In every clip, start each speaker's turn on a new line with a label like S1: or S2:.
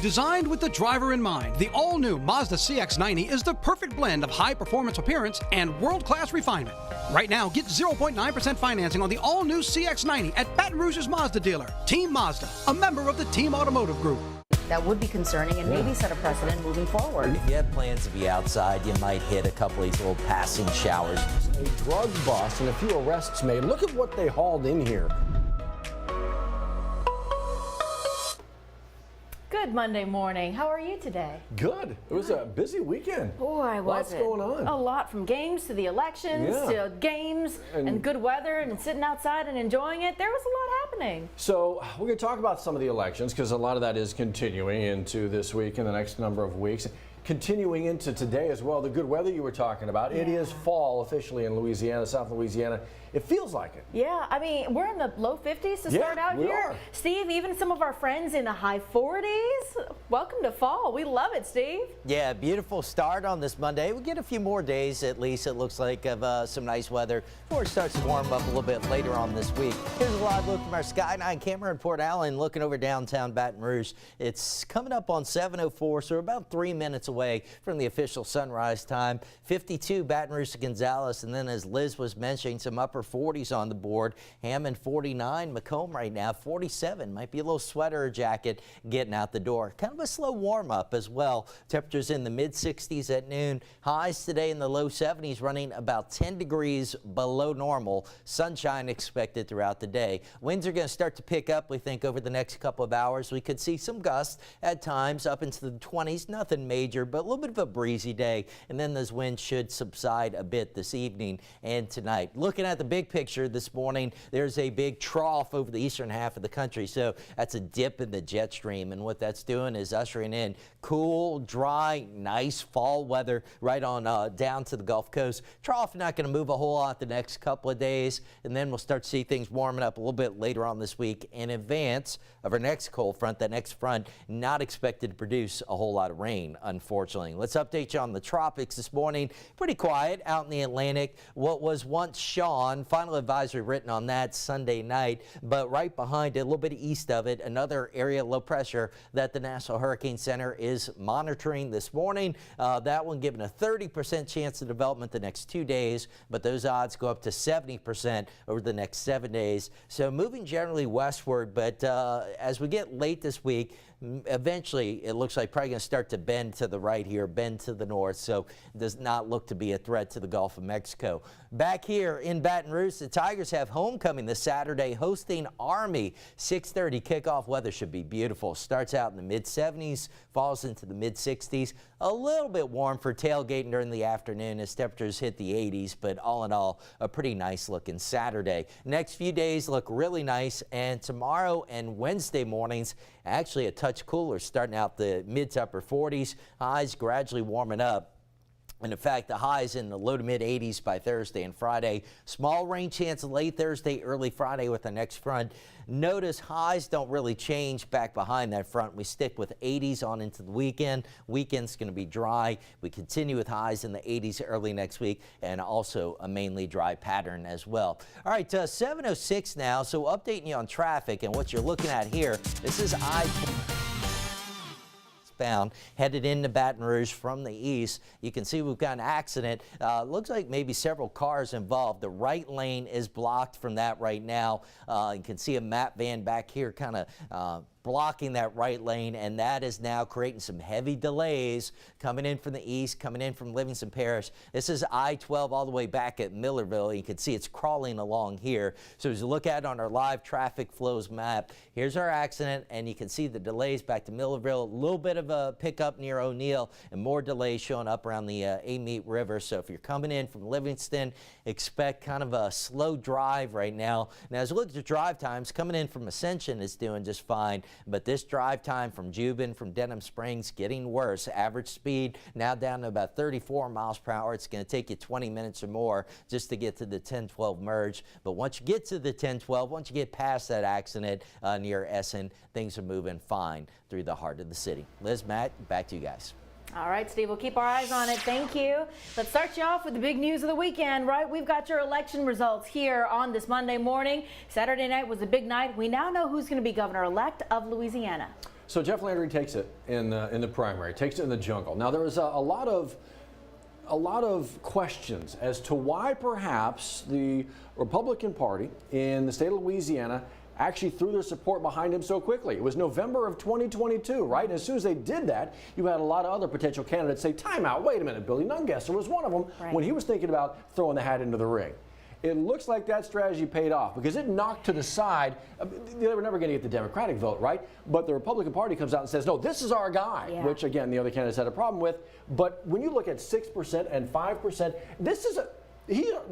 S1: Designed with the driver in mind, the all-new Mazda CX-90 is the perfect blend of high-performance appearance and world-class refinement. Right now, get 0.9% financing on the all-new CX-90 at Baton Rouge's Mazda dealer. Team Mazda, a member of the Team Automotive Group.
S2: That would be concerning and maybe set a precedent moving forward.
S3: If you have plans to be outside, you might hit a couple of these little passing showers.
S4: A drug bust and a few arrests made. Look at what they hauled in here.
S5: Good Monday morning. How are you today?
S4: Good. It was a busy weekend.
S5: Boy, was it.
S4: What's going on?
S5: A lot, from games to the elections to games and good weather and sitting outside and enjoying it. There was a lot happening.
S4: So we're going to talk about some of the elections because a lot of that is continuing into this week and the next number of weeks. Continuing into today as well, the good weather you were talking about. It is fall officially in Louisiana, South Louisiana. It feels like it.
S5: Yeah, I mean, we're in the low 50s to start out
S4: we
S5: here.
S4: Are.
S5: Steve, even some of our friends in the high 40s. Welcome to fall. We love it, Steve.
S3: Yeah, beautiful start on this Monday. We get a few more days, at least it looks like, of some nice weather before it starts to warm up a little bit later on this week. Here's a live look from our Sky 9 camera in Port Allen, looking over downtown Baton Rouge. It's coming up on 7:04, so we're about 3 minutes away from the official sunrise time. 52 Baton Rouge to Gonzales, and then as Liz was mentioning, some upper 40s on the board. Hammond 49, Macomb right now 47. Might be a little sweater or jacket getting out the door. Kind of a slow warm up as well. Temperatures in the mid 60s at noon. Highs today in the low 70s, running about 10 degrees below normal. Sunshine expected throughout the day. Winds are going to start to pick up, we think, over the next couple of hours. We could see some gusts at times up into the 20s. Nothing major, but a little bit of a breezy day. And then those winds should subside a bit this evening and tonight. Looking at the big picture this morning, there's a big trough over the eastern half of the country, so that's a dip in the jet stream, and what that's doing is ushering in cool, dry, nice fall weather right on down to the Gulf Coast. Trough not going to move a whole lot the next couple of days, and then we'll start to see things warming up a little bit later on this week in advance of our next cold front. That next front not expected to produce a whole lot of rain, unfortunately. Let's update you on the tropics this morning. Pretty quiet out in the Atlantic. What was once Sean, final advisory written on that Sunday night, but right behind it, a little bit east of it, another area of low pressure that the National Hurricane Center is monitoring this morning. That one given a 30% chance of development the next 2 days, but those odds go up to 70% over the next 7 days. So moving generally westward, but as we get late this week, eventually it looks like probably going to start to bend to the right here, bend to the north, so it does not look to be a threat to the Gulf of Mexico. Back here in Baton Rouge, the Tigers have homecoming this Saturday, hosting Army. 6:30 kickoff. Weather should be beautiful. Starts out in the mid 70s, falls into the mid 60s. A little bit warm for tailgating during the afternoon as temperatures hit the 80s, but all in all, a pretty nice looking Saturday. Next few days look really nice, and tomorrow and Wednesday mornings actually a touch cooler, starting out the mid to upper 40s. Highs gradually warming up. And in fact, the highs in the low to mid 80s by Thursday and Friday. Small rain chance late Thursday, early Friday with the next front. Notice highs don't really change back behind that front. We stick with 80s on into the weekend. Weekend's going to be dry. We continue with highs in the 80s early next week, and also a mainly dry pattern as well. All right, 7:06 now. So updating you on traffic and what you're looking at here. This is bound headed into Baton Rouge from the east. You can see we've got an accident. Looks like maybe several cars involved. The right lane is blocked from that right now. You can see a MAP van back here kind of blocking that right lane, and that is now creating some heavy delays coming in from the east, coming in from Livingston Parish. This is I-12 all the way back at Millerville. You can see it's crawling along here. So as you look at it on our live traffic flows map, here's our accident, and you can see the delays back to Millerville. A little bit of a pickup near O'Neill, and more delays showing up around the Amite River. So if you're coming in from Livingston, expect kind of a slow drive right now. Now as you look at the drive times, coming in from Ascension is doing just fine. But this drive time from Jubin, from Denham Springs, getting worse. Average speed now down to about 34 miles per hour. It's going to take you 20 minutes or more just to get to the 10-12 merge. But once you get to the 10-12, once you get past that accident near Essen, things are moving fine through the heart of the city. Liz, Matt, back to you guys.
S5: All right, Steve, we'll keep our eyes on it. Thank you. Let's start you off with the big news of the weekend, right? We've got your election results here on this Monday morning. Saturday night was a big night. We now know who's going to be governor-elect of Louisiana.
S4: So Jeff Landry takes it in the primary, takes it in the jungle. Now there was a lot of questions as to why perhaps the Republican Party in the state of Louisiana actually threw their support behind him so quickly. It was November of 2022, right? And as soon as they did that, you had a lot of other potential candidates say, time out, wait a minute, Billy Nungesser was one of them when he was thinking about throwing the hat into the ring. It looks like that strategy paid off because it knocked to the side. They were never going to get the Democratic vote, right? But the Republican Party comes out and says, no, this is our guy, which, again, the other candidates had a problem with. But when you look at 6% and 5%, this is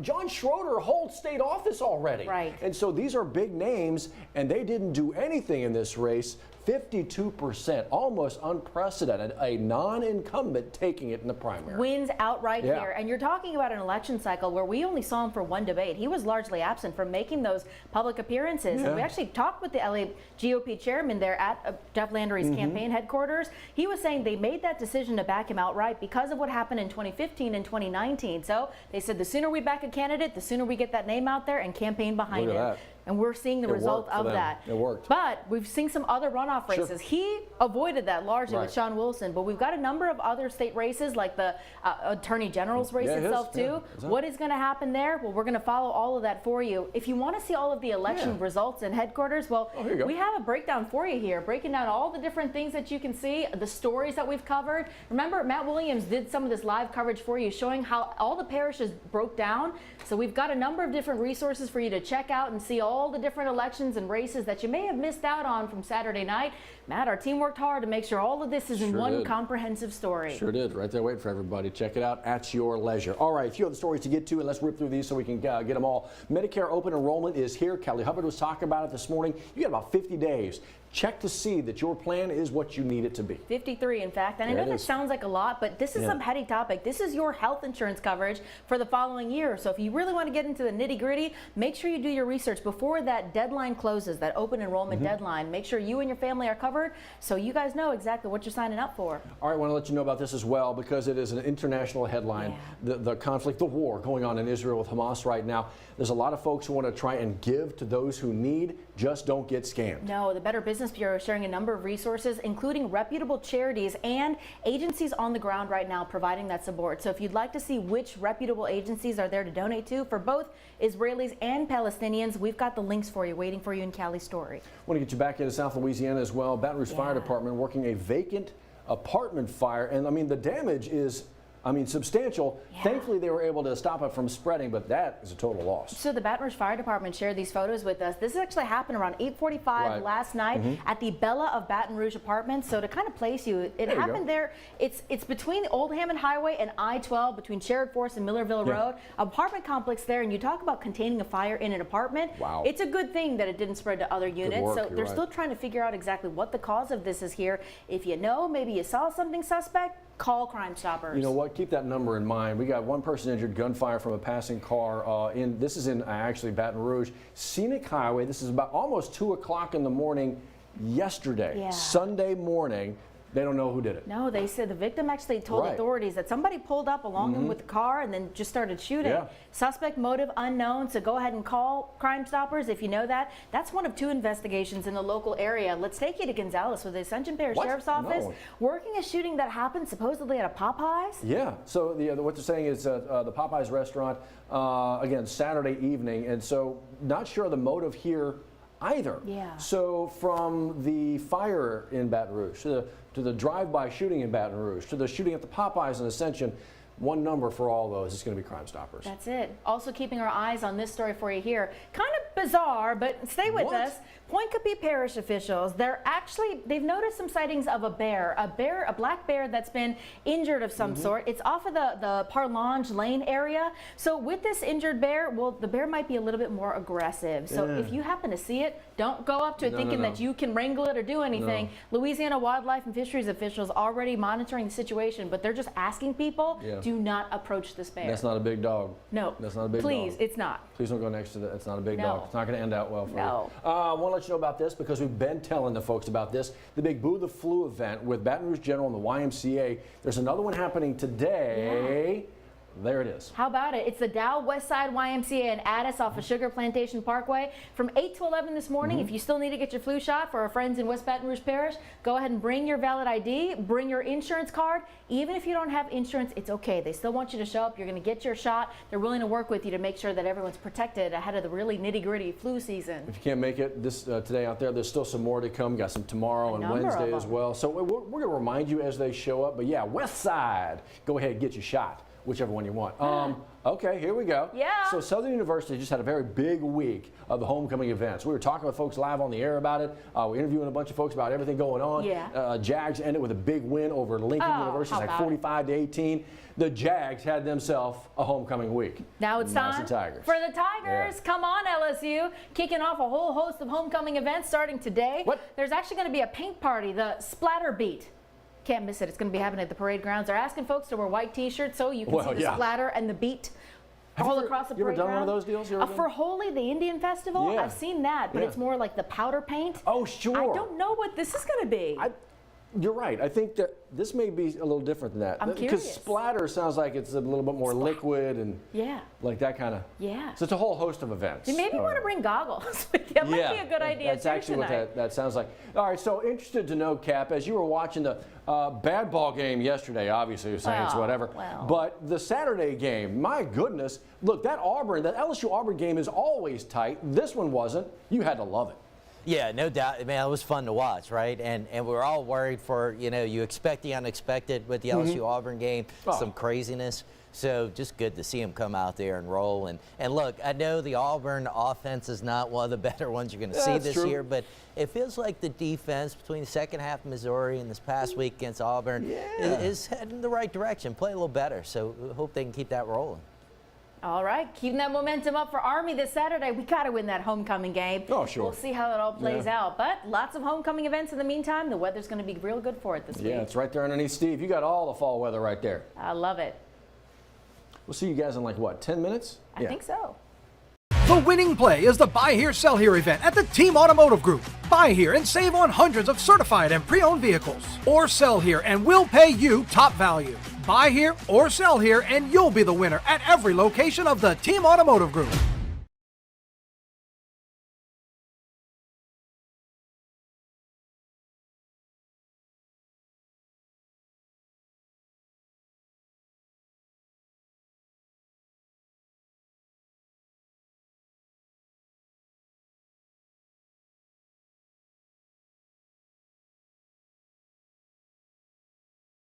S4: John Schroeder holds state office already.
S5: Right.
S4: And so these are big names, and they didn't do anything in this race. 52%, almost unprecedented, a non-incumbent taking it in the primary.
S5: Wins outright here. And you're talking about an election cycle where we only saw him for one debate. He was largely absent from making those public appearances. And we actually talked with the LA GOP chairman there at Jeff Landry's campaign headquarters. He was saying they made that decision to back him outright because of what happened in 2015 and 2019. So they said the sooner we back a candidate, the sooner we get that name out there and campaign behind him. And we're seeing the result of that.
S4: It worked.
S5: But we've seen some other runoff races. He avoided that largely with Sean Wilson, but we've got a number of other state races like the Attorney General's race itself too. What is going to happen there? Well, we're going to follow all of that for you. If you want to see all of the election results and headquarters, well, we have a breakdown for you here, breaking down all the different things that you can see, the stories that we've covered. Remember, Matt Williams did some of this live coverage for you, showing how all the parishes broke down. So we've got a number of different resources for you to check out and see all the different elections and races that you may have missed out on from Saturday night. Matt, our team worked hard to make sure all of this is in one comprehensive story.
S4: Sure did. Right there waiting for everybody. Check it out at your leisure. All right, a few other stories to get to, and let's rip through these so we can get them all. Medicare open enrollment is here. Kelly Hubbard was talking about it this morning. You got about 50 days. Check to see that your plan is what you need it to be.
S5: 53, in fact. And I know that sounds like a lot, but this is some heady topic. This is your health insurance coverage for the following year. So if you really want to get into the nitty-gritty, make sure you do your research before that deadline closes, that open enrollment deadline. Make sure you and your family are covered so you guys know exactly what you're signing up for.
S4: All right, I want to let you know about this as well because it is an international headline. The conflict, the war going on in Israel with Hamas right now. There's a lot of folks who want to try and give to those who need. Just don't get scammed.
S5: No, the Better Business Bureau is sharing a number of resources, including reputable charities and agencies on the ground right now providing that support. So if you'd like to see which reputable agencies are there to donate to for both Israelis and Palestinians, we've got the links for you, waiting for you in Cali's story.
S4: I want to get you back into South Louisiana as well. Baton Rouge Fire Department working a vacant apartment fire. And I mean, the damage is substantial. Thankfully, they were able to stop it from spreading, but that is a total loss. So the
S5: Baton Rouge Fire Department shared these photos with us. This actually happened around 8:45 last night at the Bella of Baton Rouge Apartments. So to kind of place you, it happened there. It's between the Old Hammond Highway and I-12, between Sherrod Forest and Millerville Road. Apartment complex there, and you talk about containing a fire in an apartment.
S4: Wow.
S5: It's a good thing that it didn't spread to other units. So they're still trying to figure out exactly what the cause of this is here. If you know, maybe you saw something suspect, call Crime Stoppers.
S4: You know what? Keep that number in mind. We got one person injured, gunfire from a passing car. This is in actually Baton Rouge. Scenic Highway. This is about almost 2 o'clock in the morning yesterday, Sunday morning. They don't know who did it.
S5: No, they said the victim actually told authorities that somebody pulled up along him with the car and then just started shooting. Suspect motive unknown, so go ahead and call Crime Stoppers if you know that. That's one of 2 investigations in the local area. Let's take you to Gonzales with the Ascension Parish Sheriff's Office working a shooting that happened supposedly at a Popeyes.
S4: Yeah, so what they're saying is the Popeyes restaurant, again, Saturday evening, and so not sure of the motive here either. So from the fire in Baton Rouge to the drive-by shooting in Baton Rouge to the shooting at the Popeyes in Ascension, one number for all those is going to be Crime Stoppers.
S5: That's it. Also keeping our eyes on this story for you here. Kind of bizarre, but stay with us. Point Coupee Parish officials, they've noticed some sightings of a black bear that's been injured of some sort. It's off of the Parlange Lane area. So with this injured bear, well, the bear might be a little bit more aggressive. So if you happen to see it, don't go up to it thinking that you can wrangle it or do anything. Louisiana Wildlife and Fisheries officials already monitoring the situation, but they're just asking people, do not approach this bear.
S4: That's not a big dog.
S5: No.
S4: That's not a big dog.
S5: Please, it's not.
S4: Please don't go next to that. It's not a big dog. It's not going to end out well for you.
S5: No.
S4: I want to let you know about this because we've been telling the folks about this. The big Boo the Flu event with Baton Rouge General and the YMCA. There's another one happening today. There it is.
S5: How about it? It's the Dow Westside YMCA in Addis off of Sugar Plantation Parkway from 8 to 11 this morning. If you still need to get your flu shot for our friends in West Baton Rouge Parish, go ahead and bring your valid ID, bring your insurance card. Even if you don't have insurance, it's okay. They still want you to show up. You're going to get your shot. They're willing to work with you to make sure that everyone's protected ahead of the really nitty-gritty flu season.
S4: If you can't make it this today out there, there's still some more to come. Got some tomorrow and Wednesday as well. So we're going to remind you as they show up. But yeah, West Side, go ahead and get your shot. Whichever one you want. Okay, here we go.
S5: Yeah.
S4: So Southern University just had a very big week of the homecoming events. We were talking with folks live on the air about it. We're interviewing a bunch of folks about everything going on.
S5: Yeah.
S4: Jags ended with a big win over Lincoln University, like 45-18. The Jags had themselves a homecoming week.
S5: Now it's time
S4: the Tigers.
S5: for the Tigers. Yeah. Come on, LSU. Kicking off a whole host of homecoming events starting today.
S4: What?
S5: There's actually going to be a paint party, the Splatter Beat. Can't miss it. It's going to be happening at the parade grounds. They're asking folks to wear white T-shirts so you can see the splatter and the beat all across the parade ground.
S4: You ever done one of those deals?
S5: For Holy, the Indian festival,
S4: yeah.
S5: I've seen that, but it's more like the powder paint.
S4: Oh, sure.
S5: I don't know what this is going to be.
S4: You're right. I think that this may be a little different than that.
S5: I'm curious.
S4: Because splatter sounds like it's a little bit more liquid and like that kind of.
S5: Yeah.
S4: So it's a whole host of events.
S5: You maybe want to bring goggles with you. That might be a good idea.
S4: That's actually what that sounds like. All right. So interested to know, Cap, as you were watching the bad ball game yesterday, obviously you're saying it's whatever.
S5: Well.
S4: But the Saturday game, my goodness, look, that LSU Auburn game is always tight. This one wasn't. You had to love it.
S3: Yeah, no doubt. Man, it was fun to watch, right? And we're all worried for, you expect the unexpected with the LSU Auburn game, some craziness. So just good to see him come out there and roll. And look, I know the Auburn offense is not one of the better ones you're going to see this year, but it feels like the defense between the second half of Missouri and this past week against Auburn is heading in the right direction, play a little better. So we hope they can keep that rolling.
S5: All right, keeping that momentum up for Army this Saturday. We got to win that homecoming game.
S4: Oh, sure.
S5: We'll see how that all plays out. But lots of homecoming events in the meantime. The weather's going to be real good for it this week.
S4: Yeah, it's right there underneath Steve. You got all the fall weather right there.
S5: I love it.
S4: We'll see you guys in 10 minutes?
S5: I think so.
S1: The winning play is the Buy Here, Sell Here event at the Team Automotive Group. Buy here and save on hundreds of certified and pre-owned vehicles. Or sell here and we'll pay you top value. Buy here or sell here and you'll be the winner at every location of the Team Automotive Group.